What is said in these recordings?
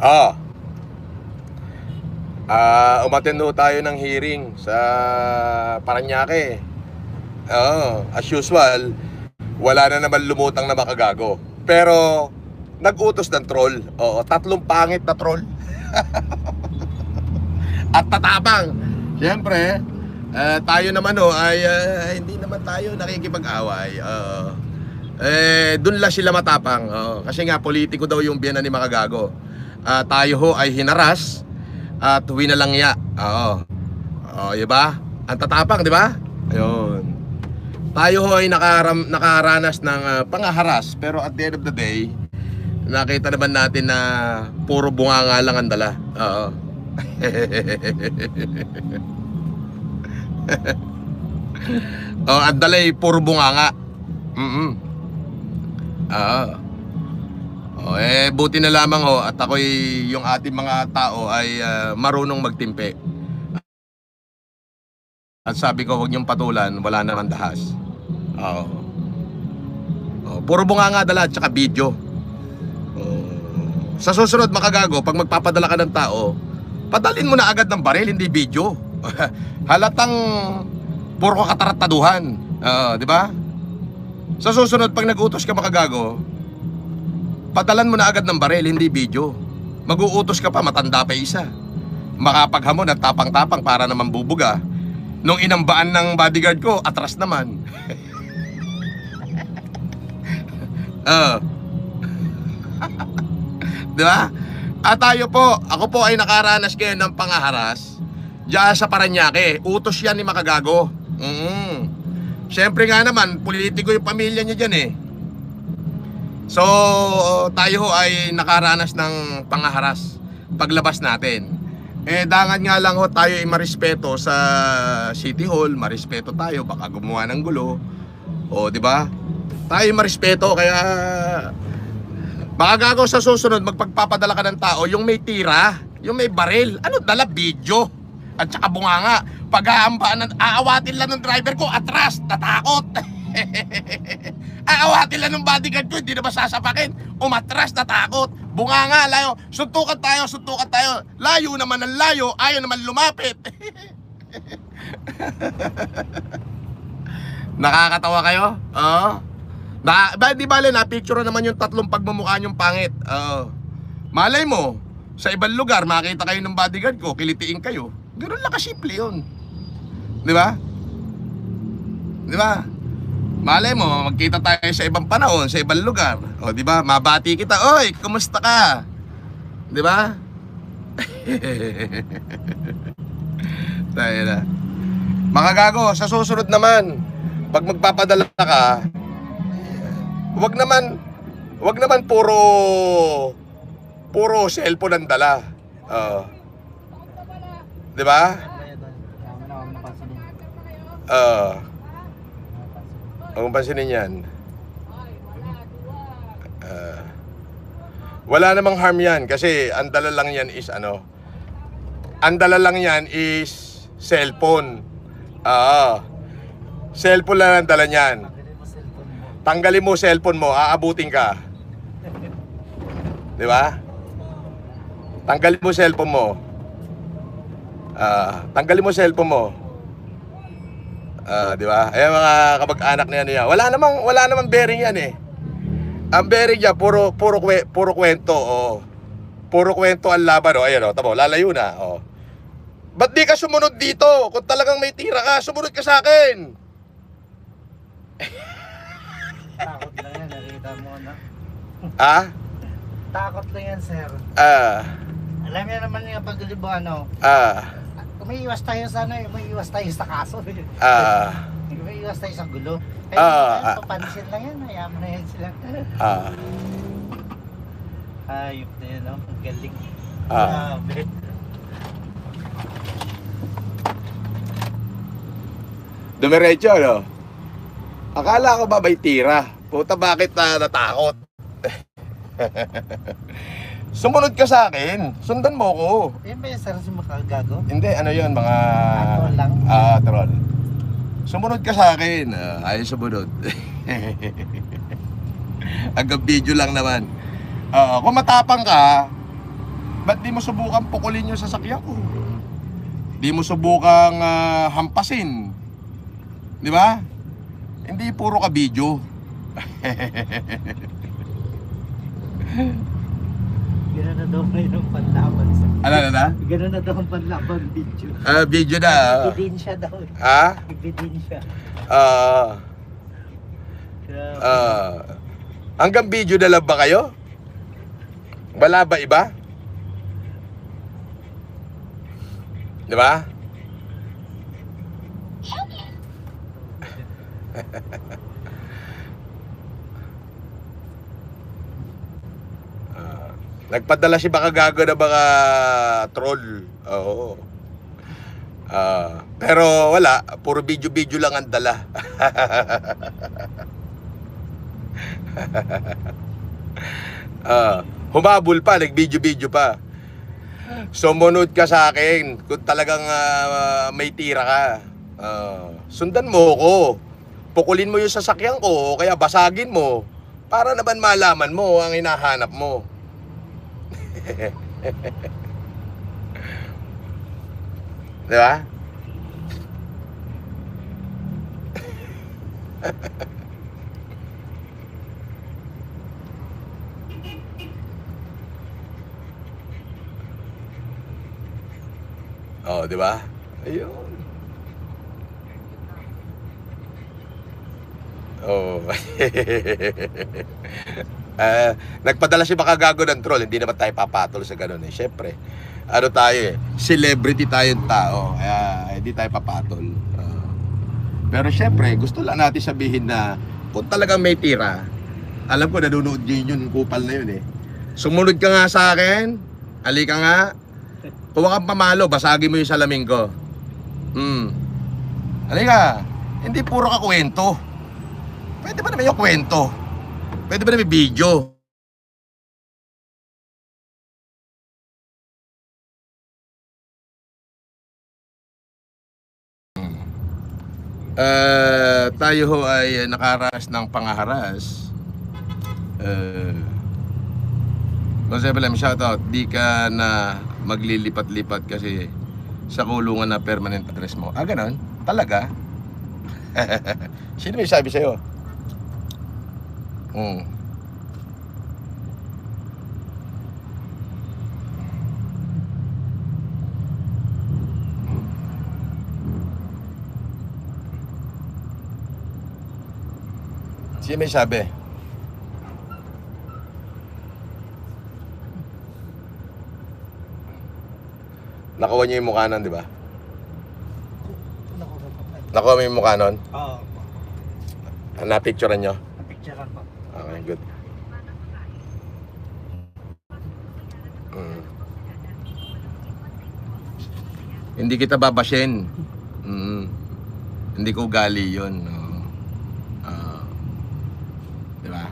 Ah, umattend ho tayo ng hearing sa Parañaque. As usual, wala na naman lumutang na makagago. Pero nag-utos ng troll. Oo, tatlong pangit na troll. At tatapang. Siyempre, tayo naman ay hindi naman tayo nakikipag-away. Doon lang sila matapang. Kasi nga politiko daw yung biyanan ni Makagago. Tayo ho ay hinaras at winalangya. Diba? Ang tatapang, di ba? Ayun. Tayo ho ay nakaranas ng pangaharas, pero at the end of the day, nakita naman natin na puro bunganga lang ang dala. Ang dala ay puro bunganga. Buti na lamang ho at ako'y yung ating mga tao ay marunong magtimpe. At sabi ko, huwag niyong patulan, wala naman dahas. Puro bunganga dala at saka video. Sa susunod Makagago, pag magpapadala ka ng tao, padalin mo na agad ng baril, hindi video. Halatang puro katarataduhan. Di ba? Sa susunod, pag nag-utos ka Makagago, padalan mo na agad ng baril, hindi video. Mag-uutos ka pa, matanda pa isa. Makapaghamon at tapang-tapang para naman bubuga. Nung inambaan ng bodyguard ko, atras naman. Diba? At tayo po, ako po ay nakaranas ngayon ng pangaharas diyan sa Parañaque. Utos yan ni Makagago. Siyempre nga naman, politiko yung pamilya niya dyan eh. So, tayo ho ay nakaranas ng pangaharas paglabas natin. Dangan nga lang ho tayo ay marespeto sa City Hall, marespeto tayo, baka gumawa ng gulo. Di ba? Tayo marespeto, kaya Makagago sa susunod, magpagpapadala ka ng tao, yung may tira, yung may baril, ano dala, video, at saka bunganga. Pag-aambaan, aawatin lang ng driver ko, atras, natakot. Aawatin lang ng bodyguard ko, hindi na masasapakin. Umatras, natakot. Bunganga, layo. Suntukan tayo. Layo naman ang layo, ayaw naman lumapit. Nakakatawa kayo? Di bale, na-picture naman yung tatlong pagmumukha nyong pangit. Malay mo, sa ibang lugar, makita kayo ng bodyguard ko, kilitiin kayo. Ganun lang kasimple yun. Di ba? Di ba? Malay mo, magkita tayo sa ibang panahon, sa ibang lugar. Di ba? Mabati kita, oy, kumusta ka? Di ba? Tayo na. Makagago, sa susunod naman, pag magpapadala ka, wag naman puro cellphone ang dala. Di ba? Ang pansinin yan. Wala namang harm yan kasi ang dala lang yan is cellphone. Cellphone lang ang dala niyan. Tanggalin mo cellphone mo, aabutin ka. Di ba? Tanggalin mo cellphone mo. Tanggalin mo cellphone mo. Di ba? Ayan mga kamag-anak na yan. Wala namang bearing yan eh. Ang bearing niya puro kwento. Puro kwento ang laban. Ayan tamo, lalayo na. Ba't di ka sumunod dito? Kung talagang may tira ka, sumunod ka sa akin. Takot lang yan, nakita mo na. Takot lang yan, sir. Alam niya naman yung paglibo, umiiwas tayo sa umiiwas tayo sa kaso. Umiiwas tayo sa gulo. Kaya papansin lang yan, hayaan mo na yan sila. Ayop na yan, ang galing. Dumiretso, akala ko ba may tira? Puta, bakit natakot? Sumunod ka sa akin. Sundan mo ko. Yan ba yung sir si Makagago? Hindi, yun, mga troll lang? Troll. Sumunod ka sa akin. Ayaw sumunod. Hanggang video lang naman. Kung matapang ka, Ba't di mo subukan pukulin yung sasakyan ko? Di mo subukang hampasin. Di ba? Hindi puro ka video. Gano'n na daw ngayon ang panlaban sa... Ano na? Gano'n na daw ang panlaban video. Video na. Ebidensya daw. Ha? Ebidensya. Hanggang video na lang ba kayo? Wala ba iba? Di ba? Nagpadala si baka gago na baka troll. Oo. Pero wala, puro video lang ang dala. Humabol pa, nag-video pa. Sumunod ka sa akin kung talagang may tira ka. Sundan mo ko. Pukulin mo yung sasakyan ko o kaya basagin mo para naman malaman mo ang hinahanap mo. Di ba? Oh, di ba? Ayun. Oh. Nagpadala si baka gago ng troll, hindi naman tayo papatol sa ganun eh. Syempre, ano tayo eh, celebrity tayong tao, kaya hindi tayo papatol. Pero syempre, gusto lang natin sabihin na kung talagang may tira, alam ko nanonood yun yung kupal na yun eh. Sumunod ka nga sa akin, halika nga, kuha kang pamalo, basagin mo yung salamin ko. Halika, hindi puro ka kwento. Pwede ba naman yung kwento? Pwede ba naman video? Tayo ho ay nakaras ng pangaharas. Jose Belem, shoutout. Di ka na maglilipat-lipat kasi sa kulungan na permanent address mo. Ganon? Talaga? Sino may sabi sa'yo? Sino may sabi? Nakuha niyo yung mukha nun, di ba? Nakuha mo yung mukha nun? Oo. Na-picturean nyo? Na-picturean po. Okay, good. Hindi kita babashin. Hindi ko ugali yun. Di ba?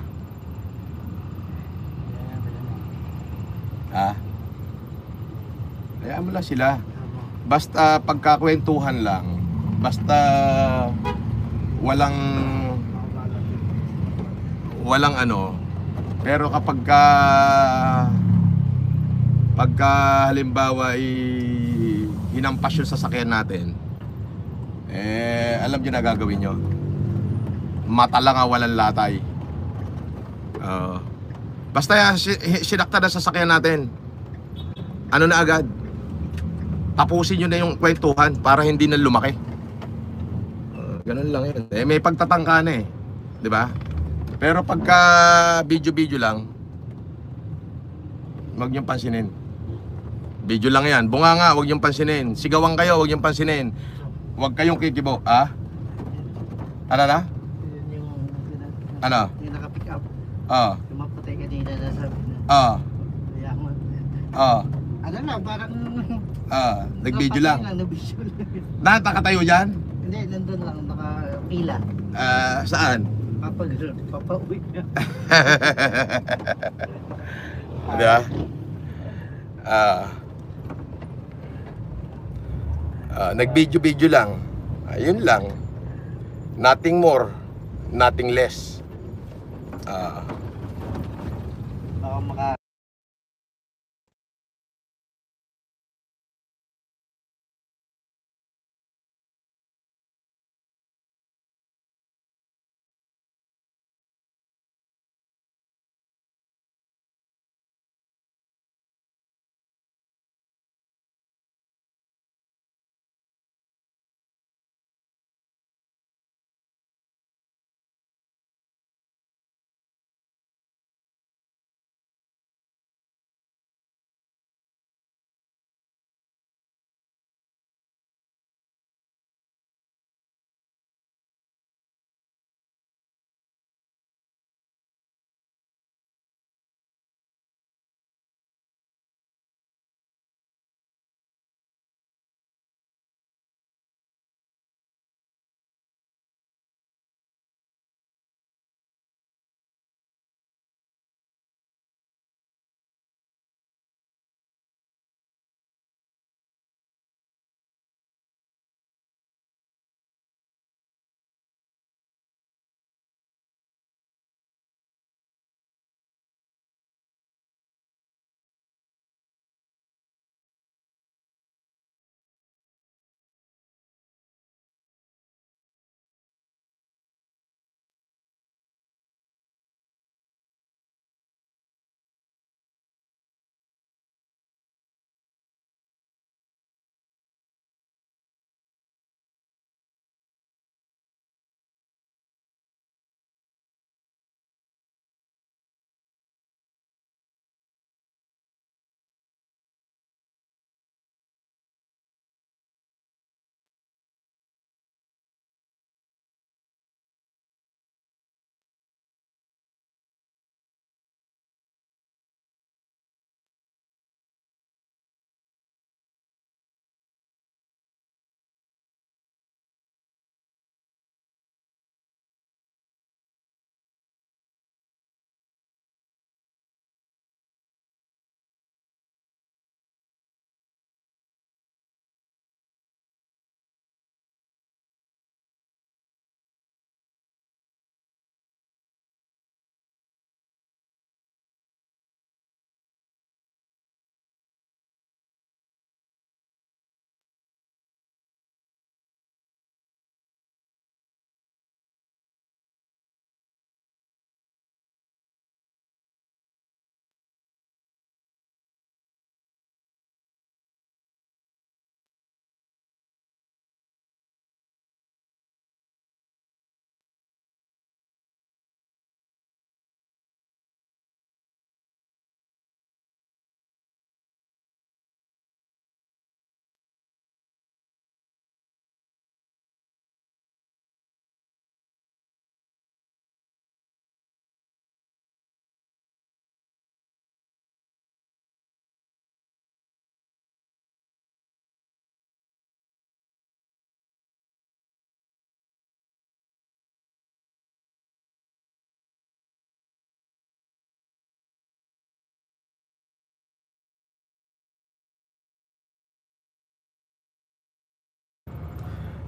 Hayaan mo lang sila. Basta pagkakwentuhan lang. Basta walang ano. Pero pagka halimbawa hinampas yung sasakyan natin, alam nyo na gagawin nyo. Mata lang walang latay. Basta sinakta na sasakyan natin, ano na agad, tapusin nyo na yung kwentuhan para hindi na lumaki. Ganun lang yun. May pagtatangka na eh, di ba? Pero pagka video lang, huwag niyong pansinin. Video lang yan. Bunga nga, huwag niyong pansinin. Sigawan kayo, huwag niyong pansinin. Huwag kayong kikibo. Ano na? Ano? Yung naka-pick up. Yung mapatay kanina na sabi na. Ano lang, parang... nag-video lang. Nag-video lang. Nakatayo dyan? Hindi, nandun lang, naka-pila. Saan? Papauwi na. Diba? Nag-video lang. Ayun lang. Nothing more, nothing less. Baka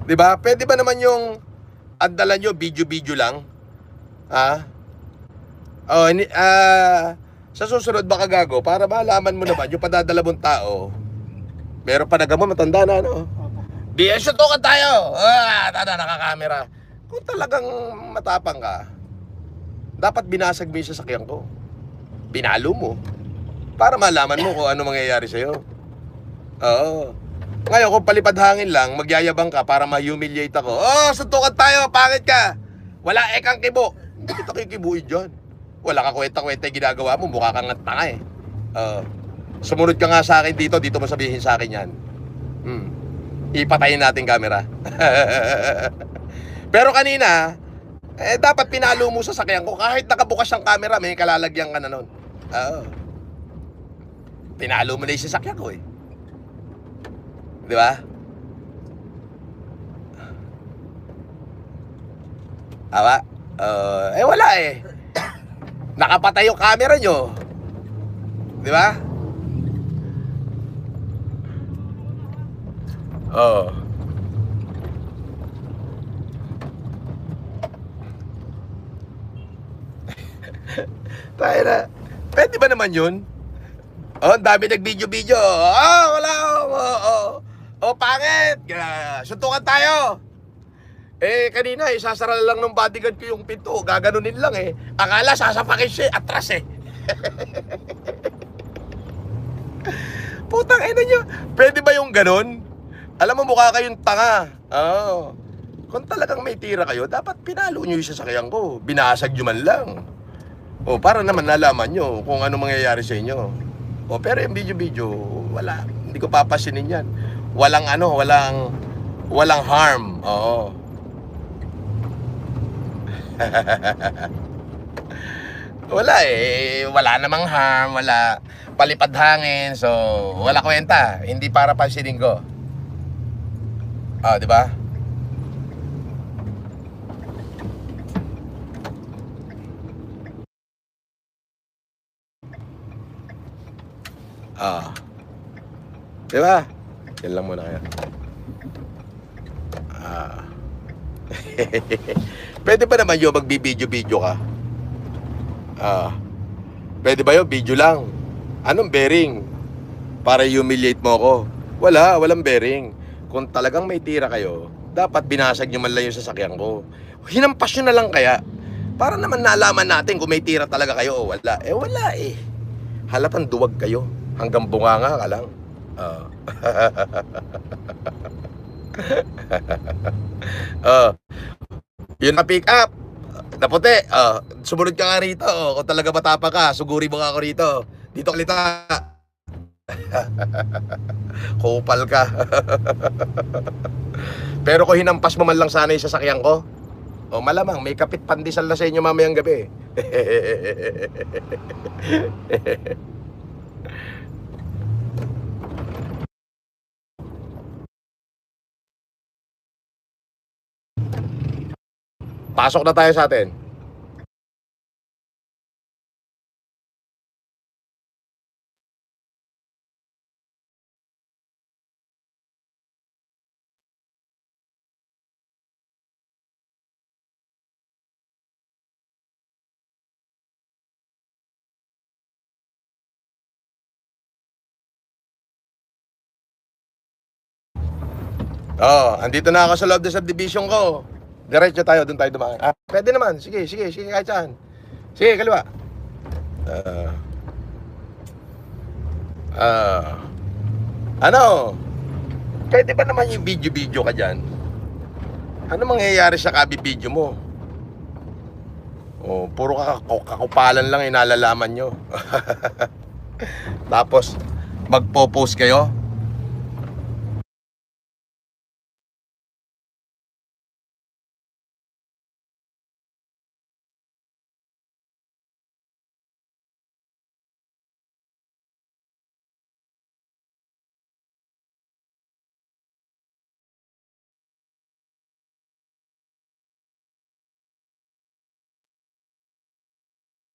'Di ba? Pwede ba naman yung andala nyo, video-video lang? Ha? Oh, sa susunod baka gago, para malaman mo naman yung padadala mong tao. Meron pa mo, matanda na, no? Di, suntukan tayo! Nakakamera. Kung talagang matapang ka, dapat binasag mo yung sasakyan ko. Pinalo mo. Para malaman mo kung ano mangyayari sa'yo. Oo. Ngayon, kung palipad hangin lang, magyayabang ka para ma-humiliate ako. Oh, suntukan tayo, pangit ka! Wala ekang kibo. Hindi kita kikibuin dyan. Wala ka kwenta-kwenta yung ginagawa mo, mukha kang tanga eh. Sumunod ka nga sa akin dito mo sabihin sa akin yan. Ipatayin natin camera. Pero kanina, dapat pinalo mo sa sakyan ko. Kahit nakabukas ang camera, may kalalagyan ka na nun. Pinalo mo na yung sasakyan ko eh. Di ba? Tama? Wala eh. Nakapatay yung camera nyo. Di ba? Oo. Tayo na. Pwede ba naman yun? Oh, dami nag-video-video. Wala. Pangit. Suntukan tayo. Kanina, isasara lang ng bodyguard ko yung pinto. Gaganunin lang eh. Akala, sasapakin siya. Atras eh. Putang ina nyo. Pwede ba yung ganun? Alam mo, mukha kayong tanga. Kung talagang may tira kayo, dapat pinalo nyo yung sasakyan ko. Binasag nyo man lang. Para naman nalaman nyo kung ano mangyayari sa inyo. Pero yung video-video, wala. Hindi ko papasinin yan. Walang harm. Wala eh. Wala namang harm. Wala. Palipad hangin. So, wala kwenta. Hindi para pansinin ko. Di ba? Di ba? Yan lang muna kaya. Pwede ba naman yung magbibideo-video ka? Pwede ba yung video lang? Anong bearing? Para humiliate mo ako? Walang bearing. Kung talagang may tira kayo, dapat binasag nyo man lang yung sasakyan ko. Hinampas nyo na lang kaya. Para naman nalaman natin kung may tira talaga kayo o wala. Wala eh. Halatang duwag kayo. Hanggang bunganga ka lang. Yun na pick up na puti. Sumunod ka nga rito. Kung talaga matapa ka, suguri mo nga ako rito. Dito kalita. Kupal ka. Pero kung hinampas mo man lang sana yung sasakyan ko, malamang may kapit pandesal na sa inyo mamayang gabi. Pasok na tayo sa atin. Andito na ako sa loob ng subdivision ko. Diretso tayo, doon tayo dumaan. Pwede naman. Sige, kahit saan. Sige, kaliwa. Ano? Pwede ba naman yung video ka dyan? Ano mangyayari sa kabi-video mo? Puro kakupalan lang inalalaman nyo. Tapos, magpo-post kayo.